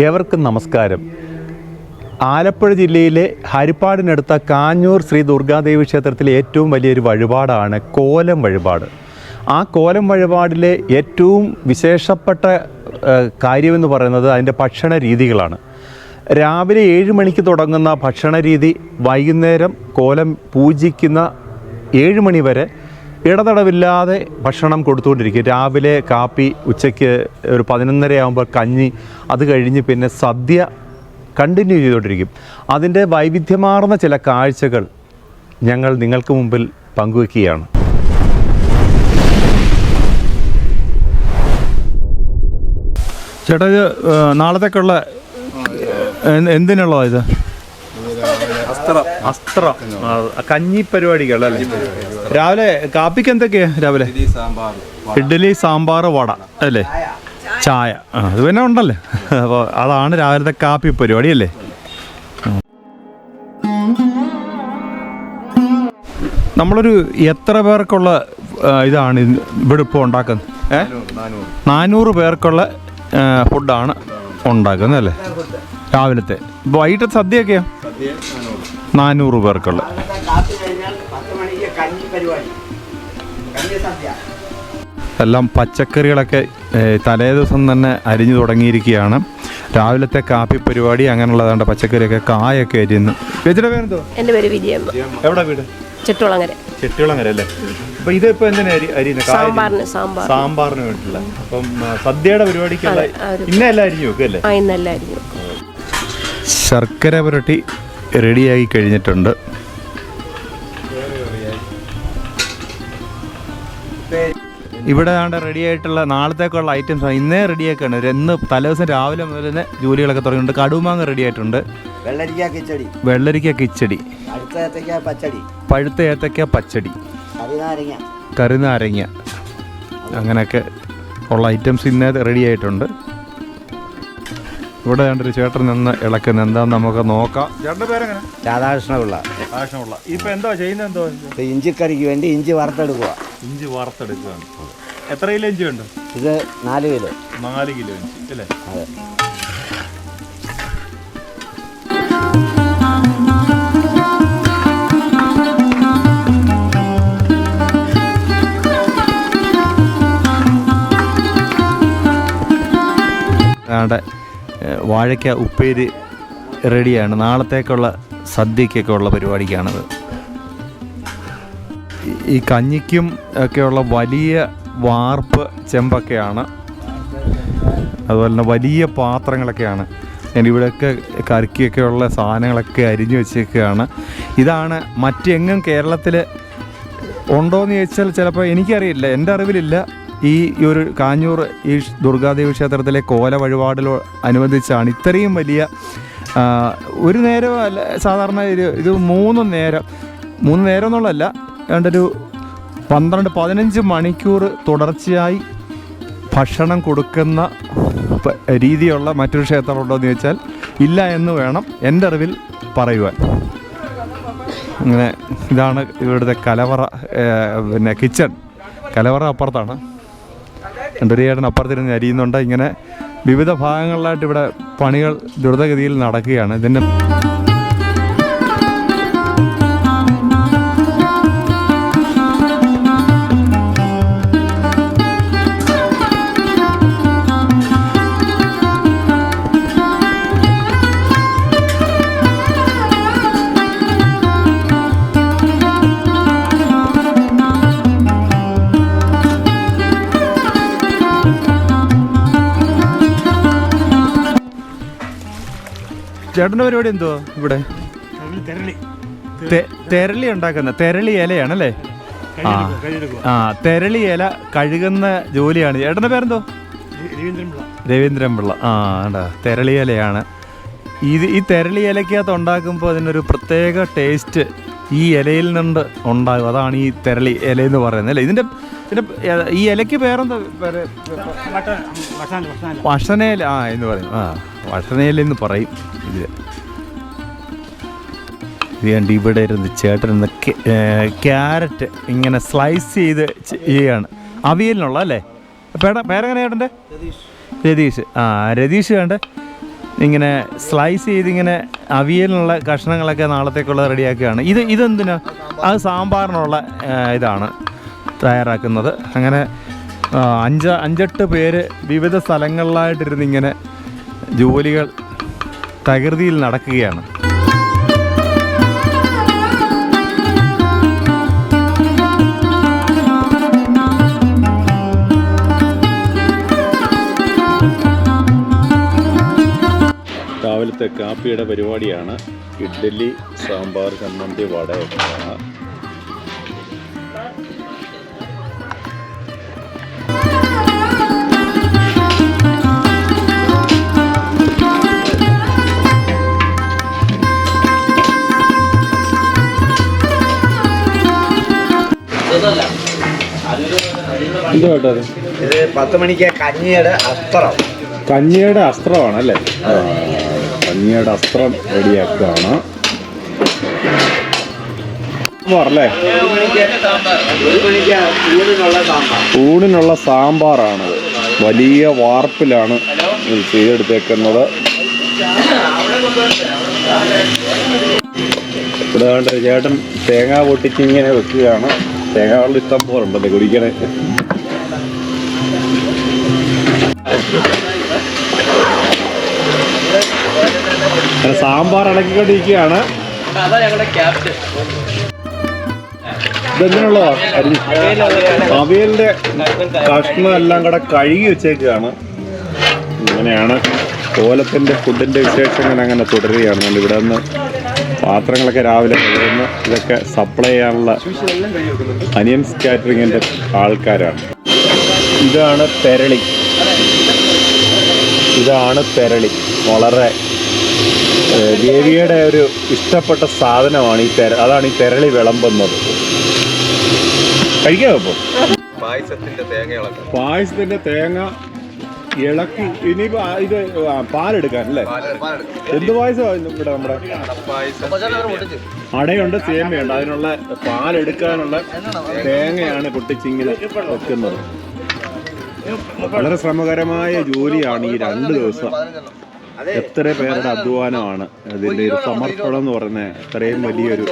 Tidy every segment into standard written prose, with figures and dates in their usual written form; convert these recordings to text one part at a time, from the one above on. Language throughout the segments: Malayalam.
ഏവർക്കും നമസ്കാരം. ആലപ്പുഴ ജില്ലയിലെ ഹരിപ്പാടിനടുത്ത കാഞ്ഞൂർ ശ്രീ ദുർഗാദേവി ക്ഷേത്രത്തിലെ ഏറ്റവും വലിയൊരു വഴിപാടാണ് കോലം വഴിപാട്. ആ കോലം വഴിപാടിലെ ഏറ്റവും വിശേഷപ്പെട്ട കാര്യമെന്ന് പറയുന്നത് അതിൻ്റെ ഭക്ഷണ രീതികളാണ്. രാവിലെ 7 മണിക്ക് തുടങ്ങുന്ന ഭക്ഷണ രീതി വൈകുന്നേരം കോലം പൂജിക്കുന്ന 7 മണി വരെ ഇടതടവില്ലാതെ ഭക്ഷണം കൊടുത്തുകൊണ്ടിരിക്കും. രാവിലെ കാപ്പി, ഉച്ചയ്ക്ക് ഒരു 11:30 ആകുമ്പോൾ കഞ്ഞി, അത് കഴിഞ്ഞ് പിന്നെ സദ്യ കണ്ടിന്യൂ ചെയ്തുകൊണ്ടിരിക്കും. അതിൻ്റെ വൈവിധ്യമാർന്ന ചില കാഴ്ചകൾ ഞങ്ങൾ നിങ്ങൾക്ക് മുമ്പിൽ പങ്കുവയ്ക്കുകയാണ്. ചേട്ടാ, ഇത് നാളത്തേക്കുള്ള എന്തിനുള്ളതാണ് ഇത്? അസ്ത്രം കഞ്ഞി പരിപാടികളല്ലേ? രാവിലെ കാപ്പിക്ക് എന്തൊക്കെയാ? രാവിലെ ഇഡ്ഡലി, സാമ്പാർ, വട അല്ലേ? ചായ അത് പിന്നെ ഉണ്ടല്ലേ. അപ്പോൾ അതാണ് രാവിലത്തെ കാപ്പി പരിപാടി അല്ലേ? നമ്മളൊരു എത്ര പേർക്കുള്ള ഇതാണ് ഇവിടെ ഇപ്പോൾ ഉണ്ടാക്കുന്നത്? 400 പേർക്കുള്ള ഫുഡാണ് ഉണ്ടാക്കുന്നത് അല്ലേ രാവിലത്തെ? ഇപ്പോൾ വൈകിട്ട് സദ്യയൊക്കെയോ? 400 പേർക്കുള്ള. എല്ലാം പച്ചക്കറികളൊക്കെ തലേ ദിവസം തന്നെ അരിഞ്ഞു തുടങ്ങിയിരിക്കുകയാണ്. രാവിലത്തെ കാപ്പി പരിപാടി അങ്ങനെയുള്ളതാണ്ട്. പച്ചക്കറിയൊക്കെ, കായൊക്കെ അരിയുന്നു. ചേച്ചിയുടെ പേരെന്തോ? എൻ്റെ പേര് വിജയമ്മ. എവിടെ വീട്? ചെട്ടികുളങ്ങര അല്ലേ? അപ്പൊ ഇതിപ്പോ എന്തിനാ അരിയുന്നത്? സാമ്പാറിന് വേണ്ടിയുള്ള. അപ്പം സദ്യയുടെ പരിപാടിക്കുള്ള ഇന്നെല്ലാം അരിഞ്ഞു വെക്കും അല്ലേ? ശർക്കര പുരട്ടി റെഡിയായി കഴിഞ്ഞിട്ടുണ്ട്. ഇവിടെ ആണ്ട് റെഡി ആയിട്ടുള്ള നാളത്തേക്കുള്ള ഐറ്റംസ് ഇന്നേ റെഡിയാക്കാണ്. ഇന്ന് തലേദിവസം രാവിലെ മുതൽ തന്നെ ജോലികളൊക്കെ തുടങ്ങിയിട്ടുണ്ട്. കടുമാങ്ങ റെഡി ആയിട്ടുണ്ട്, വെള്ളരിക്ക കിച്ചടി, പഴുത്ത ഏത്തക്ക പച്ചടി, കറിനാരങ്ങ, അങ്ങനെയൊക്കെ ഉള്ള ഐറ്റംസ് ഇന്നേ റെഡി ആയിട്ടുണ്ട്. ഇവിടെ കണ്ടൊരു ചേട്ടൻ നിന്ന് ഇളക്കുന്ന എന്താന്ന് നമുക്ക് നോക്കാം. ചേട്ടൻ്റെ പേരെങ്ങനെ? രാധാകൃഷ്ണപിള്ള. ഇപ്പൊ എന്തോ ചെയ്യുന്നത്? എന്തോ ഇഞ്ചിക്കറിക്ക് വേണ്ടി ഇഞ്ചി വറുത്തെടുക്കുക. ഇഞ്ചി വറുത്തെടുക്കുകയാണ്. എത്ര കിലോ ഇഞ്ചി ഉണ്ട്? ഇത് 4 കിലോ. 4 കിലോ ഇഞ്ചി അല്ലേ? അതെ. അവിടെ വാഴയ്ക്ക ഉപ്പേരി റെഡിയാണ്. നാളത്തേക്കുള്ള സദ്യക്കൊക്കെ ഉള്ള പരിപാടിക്കാണത്. ഈ കഞ്ഞിക്കും ഒക്കെയുള്ള വലിയ വാർപ്പ് ചെമ്പൊക്കെയാണ്. അതുപോലെ തന്നെ വലിയ പാത്രങ്ങളൊക്കെയാണ്. ഇവിടെയൊക്കെ കറിക്കൊക്കെയുള്ള സാധനങ്ങളൊക്കെ അരിഞ്ഞു വെച്ചേക്കുകയാണ്. ഇതാണ് മറ്റെങ്ങും കേരളത്തിൽ ഉണ്ടോയെന്ന് ചോദിച്ചാൽ ചിലപ്പോൾ എനിക്കറിയില്ല, എൻ്റെ അറിവിലില്ല. ഈ ഒരു കാഞ്ഞൂർ ഈ ദുർഗാദേവി ക്ഷേത്രത്തിലെ കോല വഴിപാടിലോ അനുബന്ധിച്ചാണ് ഇത്രയും വലിയ ഒരു നേരം അല്ല, സാധാരണ ഇത് 3 നേരം എന്നുള്ളതല്ല, ഏണ്ടൊരു 12-15 മണിക്കൂർ തുടർച്ചയായി ഭക്ഷണം കൊടുക്കുന്ന രീതിയുള്ള മറ്റൊരു ക്ഷേത്രമുണ്ടോ എന്ന് ചോദിച്ചാൽ ഇല്ല എന്ന് വേണം എൻ്റെ അറിവിൽ പറയുവാൻ. അങ്ങനെ ഇതാണ് ഇവിടുത്തെ കലവറ, പിന്നെ കിച്ചൺ. കലവറ അപ്പുറത്താണ്. രണ്ടൊരു ചേട്ടൻ അപ്പുറത്തിരുന്ന് അരിയുന്നുണ്ട്. ഇങ്ങനെ വിവിധ ഭാഗങ്ങളിലായിട്ട് ഇവിടെ പണികൾ ദ്രുതഗതിയിൽ നടക്കുകയാണ്. ഇതിൻ്റെ ചേട്ടൻ്റെ പരിപാടി എന്തുവാ ഇവിടെ? തെരളി ഉണ്ടാക്കുന്ന തെരളി ഇലയാണല്ലേ? തെരളി ഇല കഴുകുന്ന ജോലിയാണ്. ചേട്ടൻ്റെ പേരെന്തോ? രവീന്ദ്രൻപിള്ള. തെരളി ഇലയാണ്. ഈ തെരളി ഇലക്കകത്ത് ഉണ്ടാക്കുമ്പോൾ അതിനൊരു പ്രത്യേക ടേസ്റ്റ് ഈ ഇലയിൽ നിന്ന് ഉണ്ടാകും. അതാണ് ഈ തെരളി ഇലയെന്ന് പറയുന്നത് അല്ലേ? ഇതിൻ്റെ ഈ ഇലയ്ക്ക് പേരെന്താ? വഷനയില എന്ന് പറയും. വഷനയില എന്ന് പറയും. ഇത് കണ്ട് ഇവിടെ ഇരുന്ന് ചേട്ടൻ ക്യാരറ്റ് ഇങ്ങനെ സ്ലൈസ് ചെയ്ത് ചെയ്യാണ്. അവിയലിനുള്ള അല്ലേ? പേരെങ്ങനെ ചേട്ടൻ്റെ? രതീഷ്. രതീഷ് കണ്ട് ഇങ്ങനെ സ്ലൈസ് ചെയ്തിങ്ങനെ അവിയലിനുള്ള കഷ്ണങ്ങളൊക്കെ നാളത്തേക്കുള്ള റെഡിയാക്കുകയാണ്. ഇതെന്തിനാ? അത് സാമ്പാറിനുള്ള ഇതാണ് തയ്യാറാക്കുന്നത്. അങ്ങനെ 5-8 പേര് വിവിധ സ്ഥലങ്ങളിലായിട്ടിരുന്ന് ഇങ്ങനെ ജോലികൾ തകൃതിയിൽ നടക്കുകയാണ്. രാവിലത്തെ കാപ്പിയുടെ പരിപാടിയാണ്. ഇഡ്ഡലി, സാമ്പാർ, ചമ്മന്തി, വടയൊക്കെയാണ്. ഇത് 10 മണിക്ക് കഞ്ഞിയുടെ അസ്ത്രം. കഞ്ഞിയുടെ അസ്ത്രമാണല്ലേ? കഞ്ഞിയുടെ അസ്ത്രം റെഡിയാക്കുകയാണ്. അല്ലേ? ഊണിനുള്ള സാമ്പാറാണത്. വലിയ വാർപ്പിലാണ് ഇത് ചെയ്തെടുത്തേക്കുന്നത്. ഇവിടെ കണ്ട ചേട്ടൻ തേങ്ങ പൊട്ടിച്ച് ഇങ്ങനെ വെക്കുകയാണ്. തേങ്ങ വെള്ളം ഇഷ്ടം പോലെ ഉണ്ടല്ലേ കുടിക്കണേ. സാമ്പാർ ഇളക്കിക്കൊണ്ടിരിക്കുകയാണ്. ഇതെങ്ങനെയുള്ളതാ? അവിയലിന്റെ കഷ്ണം എല്ലാം കൂടെ കഴുകി വെച്ചേക്കുകയാണ്. ഇങ്ങനെയാണ് കോലത്തിന്റെ ഫുഡിന്റെ വിശേഷങ്ങൾ അങ്ങനെ തുടരുകയാണ്. ഇവിടെ നിന്ന് പാത്രങ്ങളൊക്കെ രാവിലെ കഴുകുന്നു. ഇതൊക്കെ സപ്ലൈ ചെയ്യാനുള്ള അനിയൻസ് കാറ്ററിങ്ങിന്റെ ആൾക്കാരാണ്. ഇതാണ് തെരളി. വളരെ ദേവിയുടെ ഒരു ഇഷ്ടപ്പെട്ട സാധനമാണ് ഈ അതാണ് ഈ തെരളി വിളമ്പുന്നത്. കഴിക്കാമോ? ഇപ്പോൾ പായസത്തിന്റെ തേങ്ങ ഇളക്കി ഇനിയിപ്പോ ഇത് പാലെടുക്കാൻ അല്ലേ? എന്ത് പായസമാണ് ഇവിടെ? നമ്മുടെ അടയുണ്ട്, സേമിയുണ്ട്. അതിനുള്ള പാലെടുക്കാനുള്ള തേങ്ങയാണ് പൊട്ടിച്ചിങ്ങനെ വെക്കുന്നത്. വളരെ ശ്രമകരമായ ജോലിയാണ് ഈ 2 ദിവസം. എത്ര പേരുടെ അധ്വാനമാണ് അതിൻ്റെ ഒരു സമർപ്പണം എന്ന് പറയുന്നത്. അത്രയും വലിയൊരു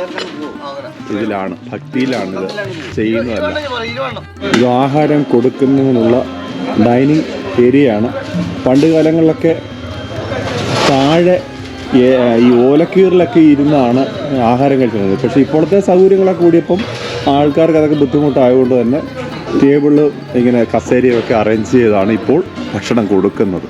ഇതിലാണ്, ഭക്തിയിലാണ് ഇത് ചെയ്യുന്നതല്ല. ഇത് ആഹാരം കൊടുക്കുന്നതിനുള്ള ഡൈനിങ് ഏരിയയാണ്. പണ്ട് കാലങ്ങളിലൊക്കെ താഴെ ഈ ഓലക്കീറിലൊക്കെ ഇരുന്നാണ് ആഹാരം കഴിക്കുന്നത്. പക്ഷേ ഇപ്പോഴത്തെ സൗകര്യങ്ങളൊക്കെ കൂടിയപ്പം ആൾക്കാർക്ക് അതൊക്കെ ബുദ്ധിമുട്ടായതുകൊണ്ട് തന്നെ ടേബിള് ഇങ്ങനെ കസേരയൊക്കെ അറേഞ്ച് ചെയ്താണ് ഇപ്പോൾ ഭക്ഷണം കൊടുക്കുന്നത്.